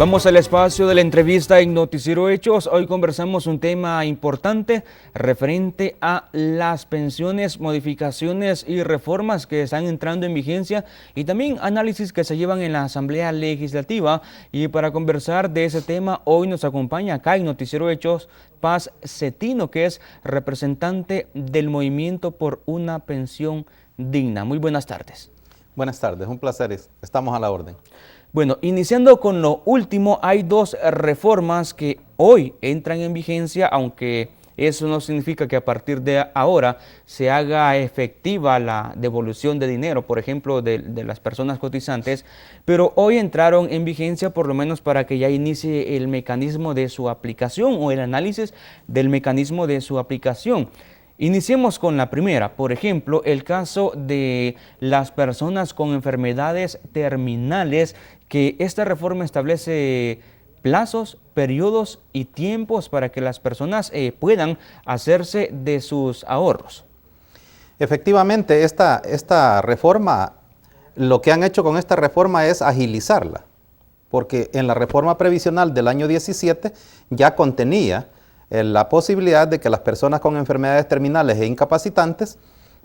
Vamos al espacio de la entrevista en Noticiero Hechos. Hoy conversamos un tema importante referente a las pensiones, modificaciones y reformas que están entrando en vigencia y también análisis que se llevan en la Asamblea Legislativa. Y para conversar de ese tema, hoy nos acompaña acá en Noticiero Hechos Paz Cetino, que es representante del Movimiento por una Pensión Digna. Muy buenas tardes. Buenas tardes, un placer, estamos a la orden. Bueno, iniciando con lo último, hay dos reformas que hoy entran en vigencia, aunque eso no significa que a partir de ahora se haga efectiva la devolución de dinero, por ejemplo, de las personas cotizantes, pero hoy entraron en vigencia por lo menos para que ya inicie el mecanismo de su aplicación o el análisis del mecanismo de su aplicación. Iniciemos con la primera, por ejemplo, el caso de las personas con enfermedades terminales, que esta reforma establece plazos, periodos y tiempos para que las personas puedan hacerse de sus ahorros. Efectivamente, esta reforma, lo que han hecho con esta reforma es agilizarla, porque en la reforma previsional del año 17 ya contenía la posibilidad de que las personas con enfermedades terminales e incapacitantes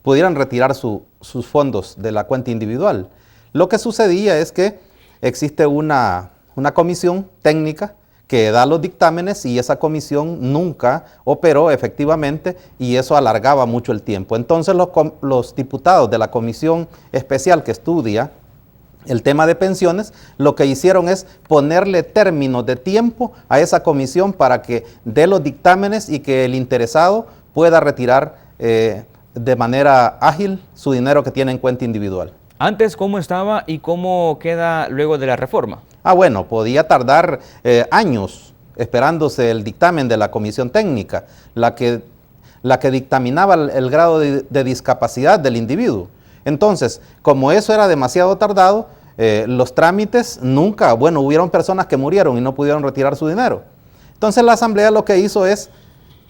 pudieran retirar sus fondos de la cuenta individual. Lo que sucedía es que existe una comisión técnica que da los dictámenes y esa comisión nunca operó efectivamente y eso alargaba mucho el tiempo. Entonces los diputados de la comisión especial que estudia el tema de pensiones, lo que hicieron es ponerle términos de tiempo a esa comisión para que dé los dictámenes y que el interesado pueda retirar de manera ágil su dinero que tiene en cuenta individual. Antes, ¿cómo estaba y cómo queda luego de la reforma? Bueno, podía tardar años esperándose el dictamen de la comisión técnica, la que dictaminaba el grado de discapacidad del individuo. Entonces, como eso era demasiado tardado, los trámites nunca, hubieron personas que murieron y no pudieron retirar su dinero. Entonces la Asamblea lo que hizo es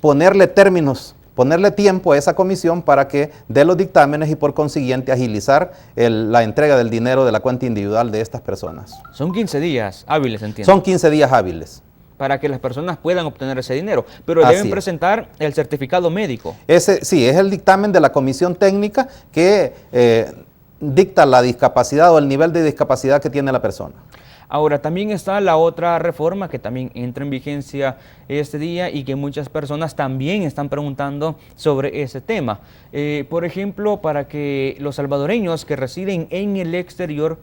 ponerle términos, ponerle tiempo a esa comisión para que dé los dictámenes y por consiguiente agilizar la entrega del dinero de la cuenta individual de estas personas. Son 15 días hábiles, entiendo. Son 15 días hábiles. Para que las personas puedan obtener ese dinero, pero deben presentar el certificado médico. Sí, es el dictamen de la comisión técnica que dicta la discapacidad o el nivel de discapacidad que tiene la persona. Ahora, también está la otra reforma que también entra en vigencia este día y que muchas personas también están preguntando sobre ese tema. Por ejemplo, para que los salvadoreños que residen en el exterior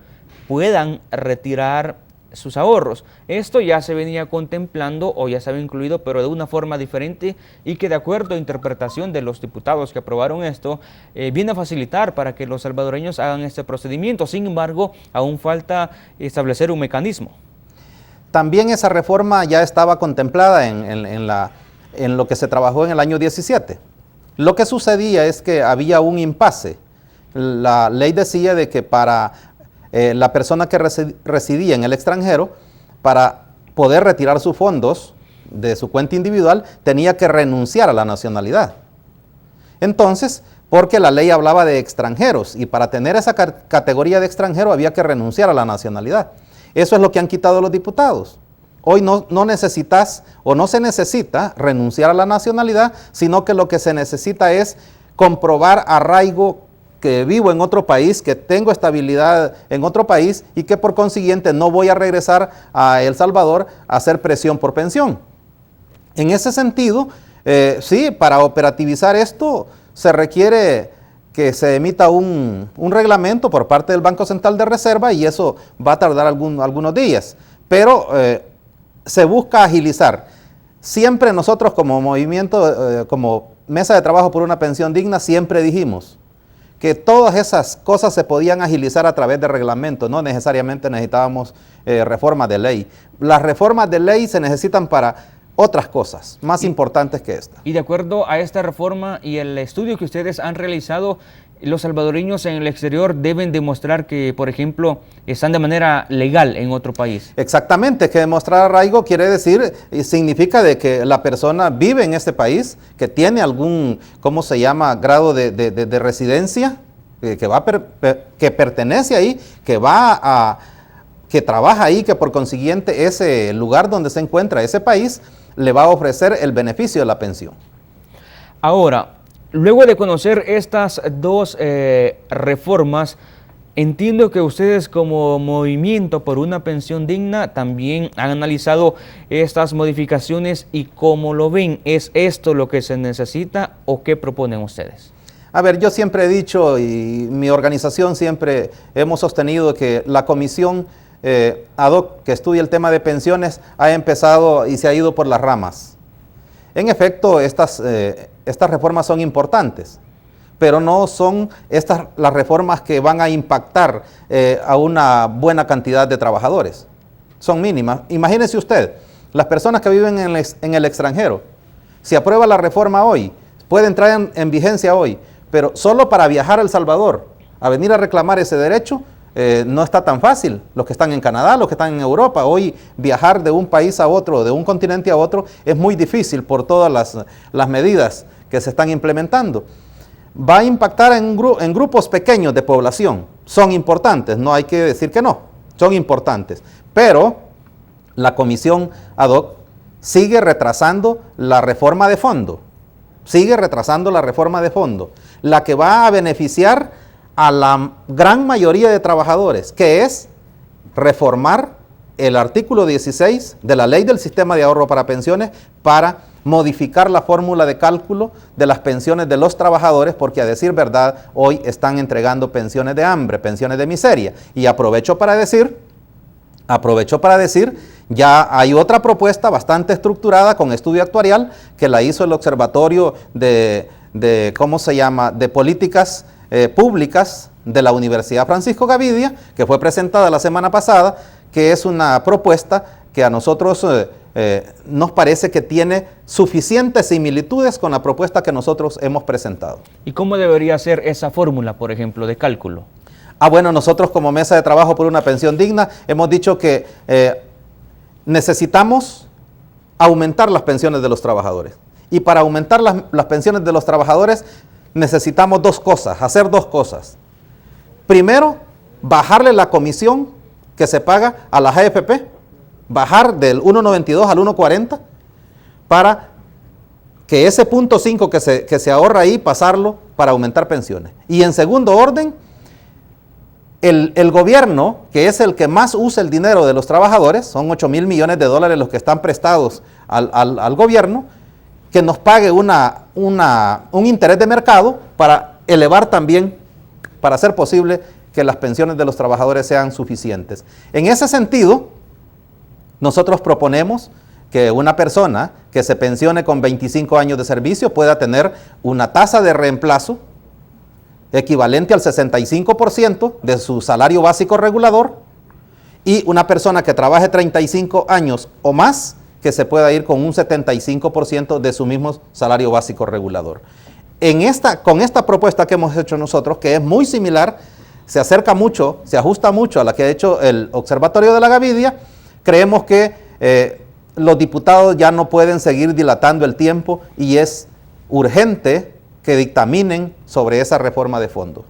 puedan retirar sus ahorros. Esto ya se venía contemplando o ya se había incluido, pero de una forma diferente y que de acuerdo a interpretación de los diputados que aprobaron esto, viene a facilitar para que los salvadoreños hagan este procedimiento. Sin embargo, aún falta establecer un mecanismo. También esa reforma ya estaba contemplada en lo que se trabajó en el año 17. Lo que sucedía es que había un impasse. La ley decía de que para la persona que residía en el extranjero, para poder retirar sus fondos de su cuenta individual, tenía que renunciar a la nacionalidad. Entonces, porque la ley hablaba de extranjeros y para tener esa categoría de extranjero había que renunciar a la nacionalidad. Eso es lo que han quitado los diputados. Hoy no necesitas o no se necesita renunciar a la nacionalidad, sino que lo que se necesita es comprobar arraigo, que vivo en otro país, que tengo estabilidad en otro país y que por consiguiente no voy a regresar a El Salvador a hacer presión por pensión. En ese sentido, sí, para operativizar esto se requiere que se emita un reglamento por parte del Banco Central de Reserva y eso va a tardar algunos días, pero se busca agilizar. Siempre nosotros como movimiento, como Mesa de Trabajo por una Pensión Digna, siempre dijimos que todas esas cosas se podían agilizar a través de reglamentos, no necesariamente necesitábamos reformas de ley. Las reformas de ley se necesitan para otras cosas más importantes que esta. Y de acuerdo a esta reforma y el estudio que ustedes han realizado, los salvadoreños en el exterior deben demostrar que, por ejemplo, están de manera legal en otro país. Exactamente, que demostrar arraigo quiere decir, significa de que la persona vive en este país, que tiene algún, ¿cómo se llama?, grado de residencia, que pertenece ahí, que va que trabaja ahí, que por consiguiente ese lugar donde se encuentra ese país le va a ofrecer el beneficio de la pensión. Ahora, luego de conocer estas dos reformas, entiendo que ustedes como Movimiento por una Pensión Digna también han analizado estas modificaciones y cómo lo ven. ¿Es esto lo que se necesita o qué proponen ustedes? A ver, yo siempre he dicho y mi organización siempre hemos sostenido que la comisión ad hoc que estudia el tema de pensiones ha empezado y se ha ido por las ramas. En efecto, estas reformas son importantes, pero no son las reformas que van a impactar a una buena cantidad de trabajadores. Son mínimas. Imagínese usted, las personas que viven en el extranjero, si aprueba la reforma hoy, puede entrar en vigencia hoy, pero solo para viajar a El Salvador, a venir a reclamar ese derecho, no está tan fácil. Los que están en Canadá, los que están en Europa, hoy viajar de un país a otro, de un continente a otro, es muy difícil por todas las medidas que se están implementando. Va a impactar en grupos pequeños de población. Son importantes, no hay que decir que no, son importantes. Pero la comisión ad hoc sigue retrasando la reforma de fondo. La que va a beneficiar a la gran mayoría de trabajadores, que es reformar el artículo 16 de la Ley del Sistema de Ahorro para Pensiones para modificar la fórmula de cálculo de las pensiones de los trabajadores, porque a decir verdad, hoy están entregando pensiones de hambre, pensiones de miseria. Y aprovecho para decir, ya hay otra propuesta bastante estructurada con estudio actuarial que la hizo el Observatorio de Políticas Públicas de la Universidad Francisco Gavidia, que fue presentada la semana pasada, que es una propuesta que a nosotros nos parece que tiene suficientes similitudes con la propuesta que nosotros hemos presentado. ¿Y cómo debería ser esa fórmula, por ejemplo, de cálculo? Bueno, nosotros como Mesa de Trabajo por una Pensión Digna hemos dicho que necesitamos aumentar las pensiones de los trabajadores. Y para aumentar las pensiones de los trabajadores necesitamos hacer dos cosas. Primero, bajarle la comisión que se paga a la AFP, bajar del 1.92 al 1.40 para que ese 0.5 que se ahorra ahí, pasarlo para aumentar pensiones. Y en segundo orden, el gobierno, que es el que más usa el dinero de los trabajadores, son 8.000 millones de dólares los que están prestados al gobierno, que nos pague un interés de mercado para elevar también, para hacer posible que las pensiones de los trabajadores sean suficientes. En ese sentido, nosotros proponemos que una persona que se pensione con 25 años de servicio pueda tener una tasa de reemplazo equivalente al 65% de su salario básico regulador, y una persona que trabaje 35 años o más que se pueda ir con un 75% de su mismo salario básico regulador. Con esta propuesta que hemos hecho nosotros, que es muy similar, se acerca mucho, se ajusta mucho a la que ha hecho el Observatorio de la Gavidia, creemos que los diputados ya no pueden seguir dilatando el tiempo y es urgente que dictaminen sobre esa reforma de fondo.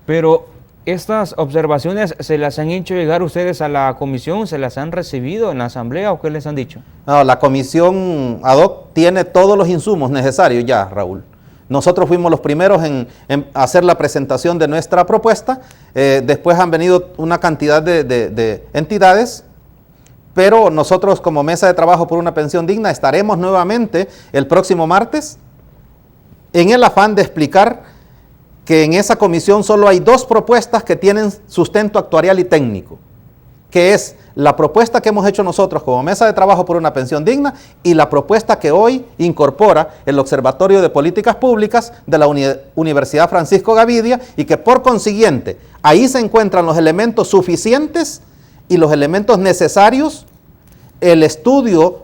Pero estas observaciones, ¿se las han hecho llegar ustedes a la comisión? ¿Se las han recibido en la asamblea o qué les han dicho? No, la comisión ad hoc tiene todos los insumos necesarios ya, Raúl. Nosotros fuimos los primeros en hacer la presentación de nuestra propuesta, después han venido una cantidad de entidades, pero nosotros como Mesa de Trabajo por una Pensión Digna estaremos nuevamente el próximo martes en el afán de explicar que en esa comisión solo hay dos propuestas que tienen sustento actuarial y técnico, que es la propuesta que hemos hecho nosotros como Mesa de Trabajo por una Pensión Digna y la propuesta que hoy incorpora el Observatorio de Políticas Públicas de la Universidad Francisco Gavidia, y que por consiguiente ahí se encuentran los elementos suficientes y los elementos necesarios, el estudio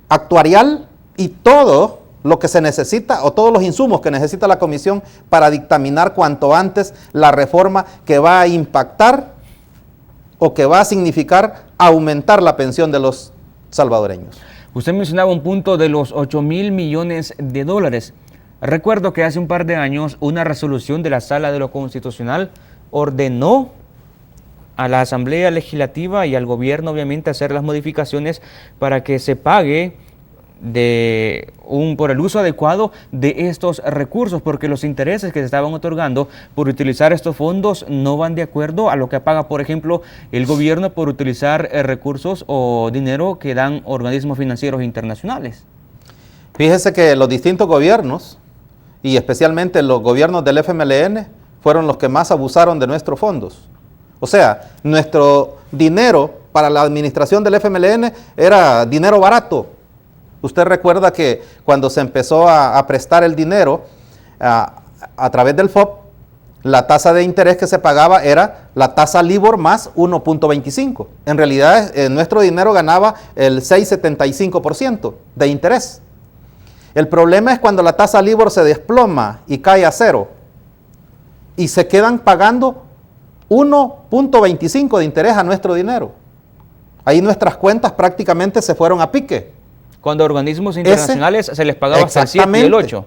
actuarial y todo lo que se necesita o todos los insumos que necesita la comisión para dictaminar cuanto antes la reforma que va a impactar o que va a significar aumentar la pensión de los salvadoreños. Usted mencionaba un punto de los 8.000 millones de dólares. Recuerdo que hace un par de años una resolución de la Sala de lo Constitucional ordenó a la Asamblea Legislativa y al gobierno, obviamente, hacer las modificaciones para que se pague por el uso adecuado de estos recursos, porque los intereses que se estaban otorgando por utilizar estos fondos no van de acuerdo a lo que paga, por ejemplo, el gobierno por utilizar recursos o dinero que dan organismos financieros internacionales. Fíjese que los distintos gobiernos, y especialmente los gobiernos del FMLN, fueron los que más abusaron de nuestros fondos. O sea, nuestro dinero para la administración del FMLN era dinero barato. Usted recuerda que cuando se empezó a prestar el dinero a través del FOB, la tasa de interés que se pagaba era la tasa LIBOR más 1.25. En realidad, nuestro dinero ganaba el 6,75% de interés. El problema es cuando la tasa LIBOR se desploma y cae a cero y se quedan pagando 1.25 de interés a nuestro dinero. Ahí nuestras cuentas prácticamente se fueron a pique. Cuando a organismos internacionales se les pagaba hasta el 7 y el 8.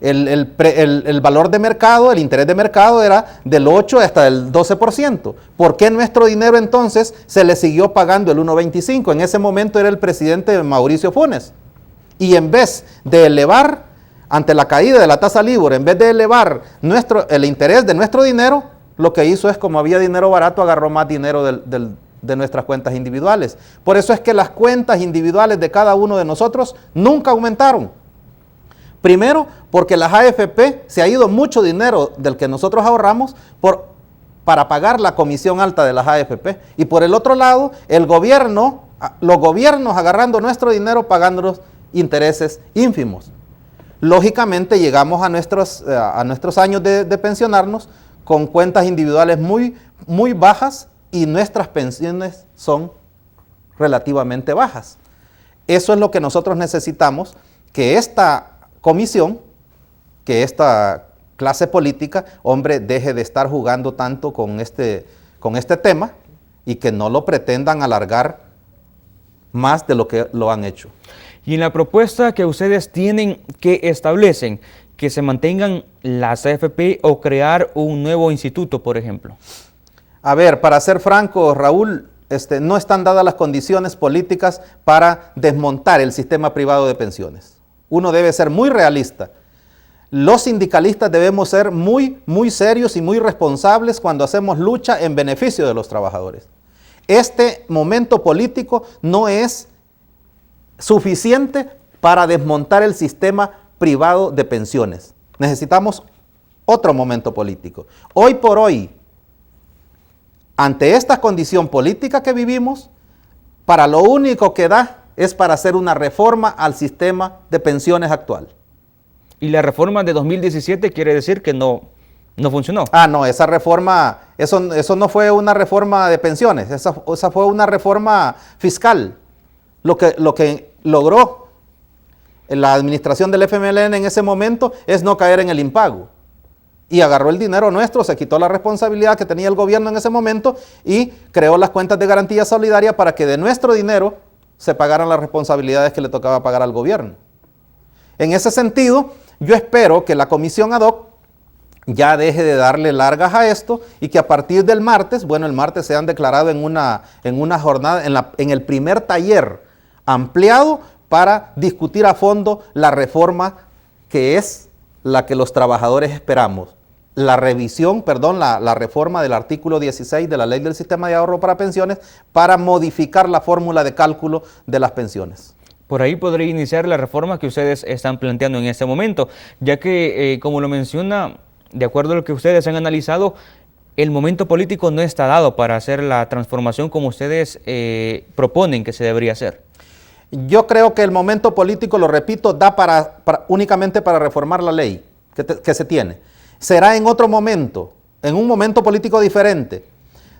El valor de mercado, el interés de mercado era del 8 hasta el 12%. ¿Por qué nuestro dinero entonces se le siguió pagando el 1.25? En ese momento era el presidente Mauricio Funes. Y en vez de elevar, ante la caída de la tasa LIBOR, en vez de elevar el interés de nuestro dinero, lo que hizo es, como había dinero barato, agarró más dinero de nuestras cuentas individuales. Por eso es que las cuentas individuales de cada uno de nosotros nunca aumentaron. Primero, porque las AFP se ha ido mucho dinero del que nosotros ahorramos para pagar la comisión alta de las AFP. Y por el otro lado, los gobiernos agarrando nuestro dinero pagándonos intereses ínfimos. Lógicamente llegamos a nuestros años de pensionarnos con cuentas individuales muy, muy bajas, y nuestras pensiones son relativamente bajas. Eso es lo que nosotros necesitamos, que esta comisión, que esta clase política, hombre, deje de estar jugando tanto con este tema y que no lo pretendan alargar más de lo que lo han hecho. Y en la propuesta que ustedes tienen, que establecen que se mantengan las AFP o crear un nuevo instituto, por ejemplo. A ver, para ser franco, Raúl, no están dadas las condiciones políticas para desmontar el sistema privado de pensiones. Uno debe ser muy realista. Los sindicalistas debemos ser muy, muy serios y muy responsables cuando hacemos lucha en beneficio de los trabajadores. Este momento político no es suficiente para desmontar el sistema privado de pensiones. Necesitamos otro momento político. Hoy por hoy, ante esta condición política que vivimos, para lo único que da es para hacer una reforma al sistema de pensiones actual. Y la reforma de 2017 quiere decir que no funcionó. No, esa reforma, eso no fue una reforma de pensiones, esa fue una reforma fiscal. Lo que logró la administración del FMLN en ese momento es no caer en el impago. Y agarró el dinero nuestro, se quitó la responsabilidad que tenía el gobierno en ese momento y creó las cuentas de garantía solidaria para que de nuestro dinero se pagaran las responsabilidades que le tocaba pagar al gobierno. En ese sentido, yo espero que la comisión ad hoc ya deje de darle largas a esto y que a partir del martes, el martes se han declarado en una jornada, en el primer taller ampliado para discutir a fondo la reforma que es la que los trabajadores esperamos. La reforma del artículo 16 de la Ley del Sistema de Ahorro para Pensiones para modificar la fórmula de cálculo de las pensiones. Por ahí podría iniciar la reforma que ustedes están planteando en este momento, ya que, como lo menciona, de acuerdo a lo que ustedes han analizado, el momento político no está dado para hacer la transformación como ustedes proponen que se debería hacer. Yo creo que el momento político, lo repito, da únicamente para reformar la ley que se tiene. Será en otro momento, en un momento político diferente,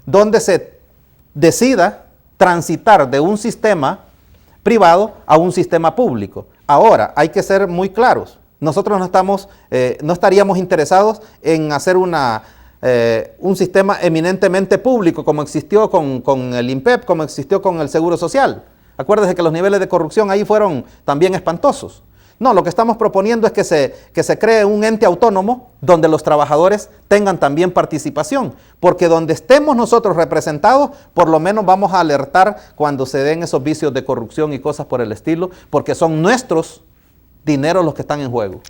donde se decida transitar de un sistema privado a un sistema público. Ahora, hay que ser muy claros. Nosotros no estaríamos interesados en hacer un sistema eminentemente público como existió con el INPEP, como existió con el Seguro Social. Acuérdense que los niveles de corrupción ahí fueron también espantosos. No, lo que estamos proponiendo es que se cree un ente autónomo donde los trabajadores tengan también participación, porque donde estemos nosotros representados, por lo menos vamos a alertar cuando se den esos vicios de corrupción y cosas por el estilo, porque son nuestros dineros los que están en juego.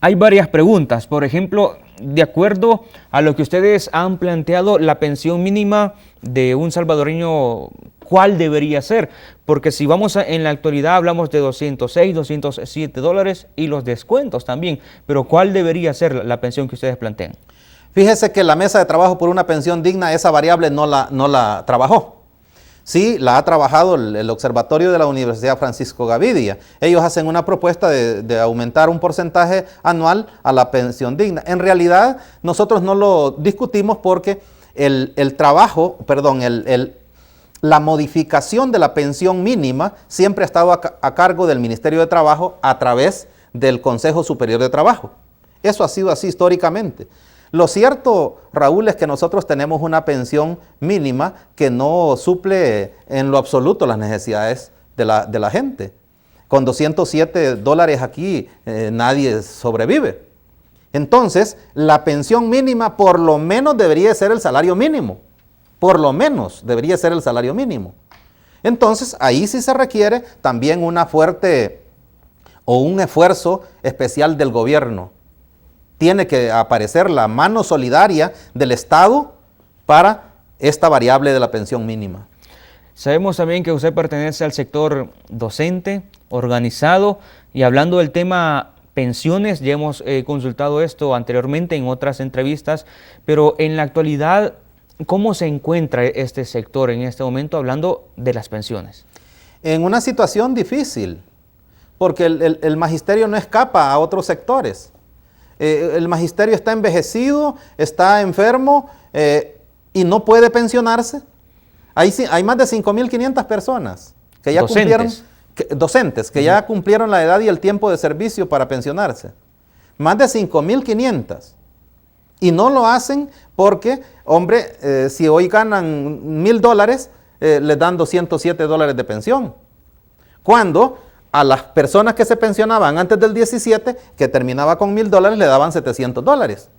Hay varias preguntas. Por ejemplo, de acuerdo a lo que ustedes han planteado, la pensión mínima de un salvadoreño, ¿cuál debería ser? Porque si vamos en la actualidad hablamos de 206, 207 dólares y los descuentos también. Pero ¿cuál debería ser la pensión que ustedes plantean? Fíjese que la mesa de trabajo por una pensión digna, esa variable no la trabajó. Sí, la ha trabajado el Observatorio de la Universidad Francisco Gavidia. Ellos hacen una propuesta de aumentar un porcentaje anual a la pensión digna. En realidad, nosotros no lo discutimos porque la modificación de la pensión mínima siempre ha estado a cargo del Ministerio de Trabajo a través del Consejo Superior de Trabajo. Eso ha sido así históricamente. Lo cierto, Raúl, es que nosotros tenemos una pensión mínima que no suple en lo absoluto las necesidades de la gente. Con 207 dólares aquí nadie sobrevive. Entonces, la pensión mínima por lo menos debería ser el salario mínimo. Por lo menos debería ser el salario mínimo. Entonces, ahí sí se requiere también una fuerte o un esfuerzo especial del gobierno. Tiene que aparecer la mano solidaria del Estado para esta variable de la pensión mínima. Sabemos también que usted pertenece al sector docente, organizado, y hablando del tema pensiones, ya hemos consultado esto anteriormente en otras entrevistas, pero en la actualidad, ¿cómo se encuentra este sector en este momento hablando de las pensiones? En una situación difícil, porque el magisterio no escapa a otros sectores. El magisterio está envejecido, está enfermo y no puede pensionarse. Hay más de 5.500 personas que ya docentes que ya cumplieron la edad y el tiempo de servicio para pensionarse. Más de 5.500. Y no lo hacen porque, hombre, si hoy ganan $1,000, les dan 207 dólares de pensión. Cuando a las personas que se pensionaban antes del 17, que terminaba con $1,000, le daban 700 dólares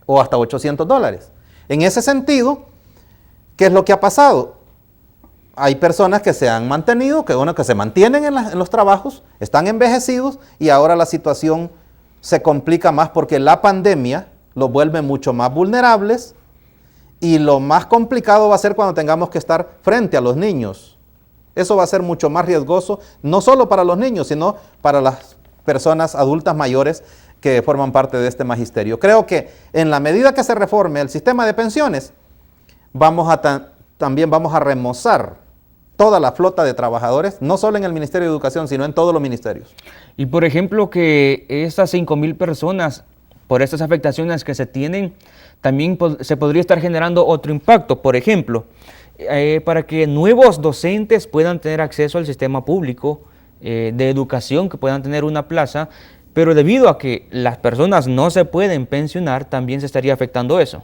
o hasta 800 dólares. En ese sentido, ¿qué es lo que ha pasado? Hay personas que se han mantenido, que se mantienen en los trabajos, están envejecidos y ahora la situación se complica más porque la pandemia los vuelve mucho más vulnerables y lo más complicado va a ser cuando tengamos que estar frente a los niños. Eso va a ser mucho más riesgoso, no solo para los niños, sino para las personas adultas mayores que forman parte de este magisterio. Creo que en la medida que se reforme el sistema de pensiones, también vamos a remozar toda la flota de trabajadores, no solo en el Ministerio de Educación, sino en todos los ministerios. Y por ejemplo, que estas 5,000 personas, por estas afectaciones que se tienen, también se podría estar generando otro impacto. Por ejemplo, para que nuevos docentes puedan tener acceso al sistema público de educación, que puedan tener una plaza, pero debido a que las personas no se pueden pensionar, también se estaría afectando eso.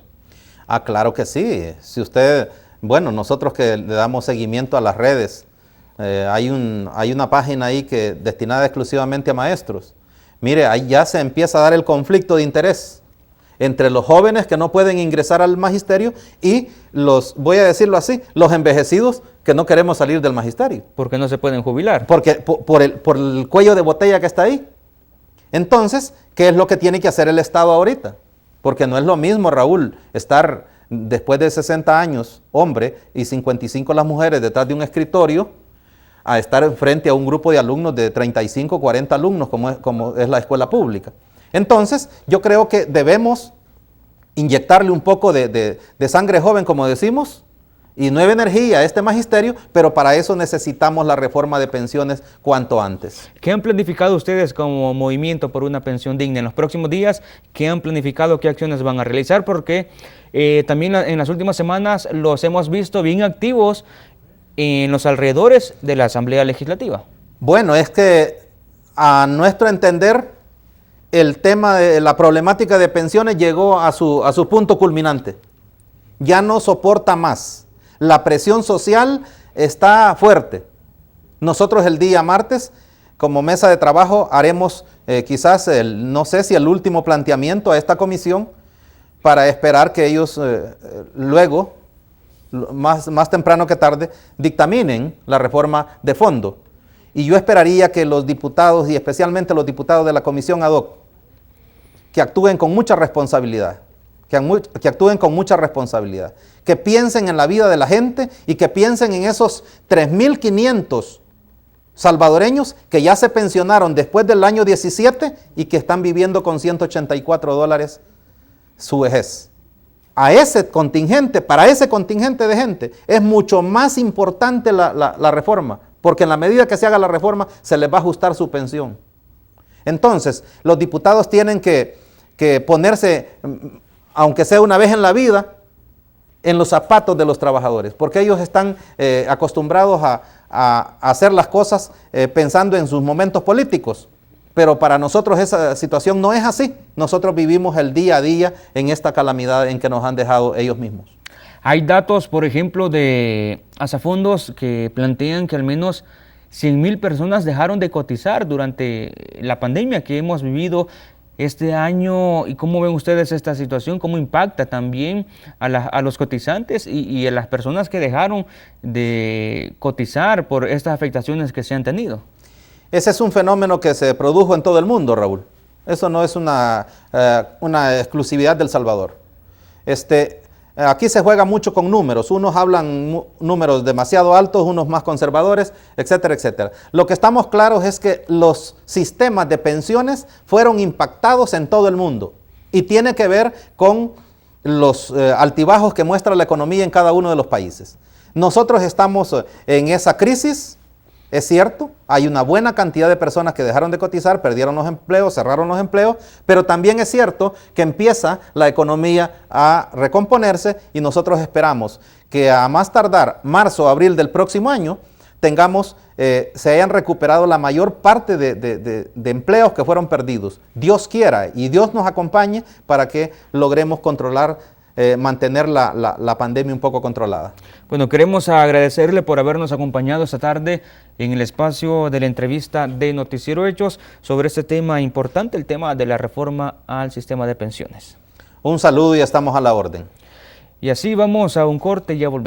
Ah, claro que sí. Si usted, bueno, nosotros que le damos seguimiento a las redes, hay una página ahí destinada exclusivamente a maestros. Mire, ahí ya se empieza a dar el conflicto de interés entre los jóvenes que no pueden ingresar al magisterio y voy a decirlo así, los envejecidos que no queremos salir del magisterio. Porque no se pueden jubilar. Porque por el cuello de botella que está ahí. Entonces, ¿qué es lo que tiene que hacer el Estado ahorita? Porque no es lo mismo, Raúl, estar después de 60 años, hombre, y 55 las mujeres detrás de un escritorio, a estar frente a un grupo de alumnos de 35, 40 alumnos, como es la escuela pública. Entonces, yo creo que debemos inyectarle un poco de sangre joven, como decimos, y nueva energía a este magisterio, pero para eso necesitamos la reforma de pensiones cuanto antes. ¿Qué han planificado ustedes como movimiento por una pensión digna en los próximos días? ¿Qué han planificado? ¿Qué acciones van a realizar? Porque también en las últimas semanas los hemos visto bien activos en los alrededores de la Asamblea Legislativa. Bueno, es que a nuestro entender, el tema de la problemática de pensiones llegó a su punto culminante. Ya no soporta más. La presión social está fuerte. Nosotros el día martes como mesa de trabajo haremos quizás, no sé si el último planteamiento a esta comisión para esperar que ellos luego, más temprano que tarde, dictaminen la reforma de fondo. Y yo esperaría que los diputados, y especialmente los diputados de la comisión ad hoc, que actúen con mucha responsabilidad, que actúen con mucha responsabilidad, que piensen en la vida de la gente y que piensen en esos 3.500 salvadoreños que ya se pensionaron después del año 17 y que están viviendo con $184 su vejez. A ese contingente, para ese contingente de gente, es mucho más importante la reforma, porque en la medida que se haga la reforma, se les va a ajustar su pensión. Entonces, los diputados tienen que ponerse, aunque sea una vez en la vida, en los zapatos de los trabajadores, porque ellos están acostumbrados a hacer las cosas pensando en sus momentos políticos. Pero para nosotros esa situación no es así. Nosotros vivimos el día a día en esta calamidad en que nos han dejado ellos mismos. Hay datos, por ejemplo, de Asafondos que plantean que al menos 100,000 personas dejaron de cotizar durante la pandemia que hemos vivido este año. ¿Y cómo ven ustedes esta situación? ¿Cómo impacta también a los cotizantes y a las personas que dejaron de cotizar por estas afectaciones que se han tenido? Ese es un fenómeno que se produjo en todo el mundo, Raúl. Eso no es una exclusividad del Salvador. Aquí se juega mucho con números. Unos hablan números demasiado altos, unos más conservadores, etcétera, etcétera. Lo que estamos claros es que los sistemas de pensiones fueron impactados en todo el mundo y tiene que ver con los altibajos que muestra la economía en cada uno de los países. Nosotros estamos en esa crisis. Es cierto, hay una buena cantidad de personas que dejaron de cotizar, perdieron los empleos, cerraron los empleos, pero también es cierto que empieza la economía a recomponerse y nosotros esperamos que a más tardar marzo o abril del próximo año se hayan recuperado la mayor parte de empleos que fueron perdidos. Dios quiera y Dios nos acompañe para que logremos controlar, mantener la pandemia un poco controlada. Bueno, queremos agradecerle por habernos acompañado esta tarde en el espacio de la entrevista de Noticiero Hechos sobre este tema importante, el tema de la reforma al sistema de pensiones. Un saludo y estamos a la orden. Y así vamos a un corte y ya volvemos.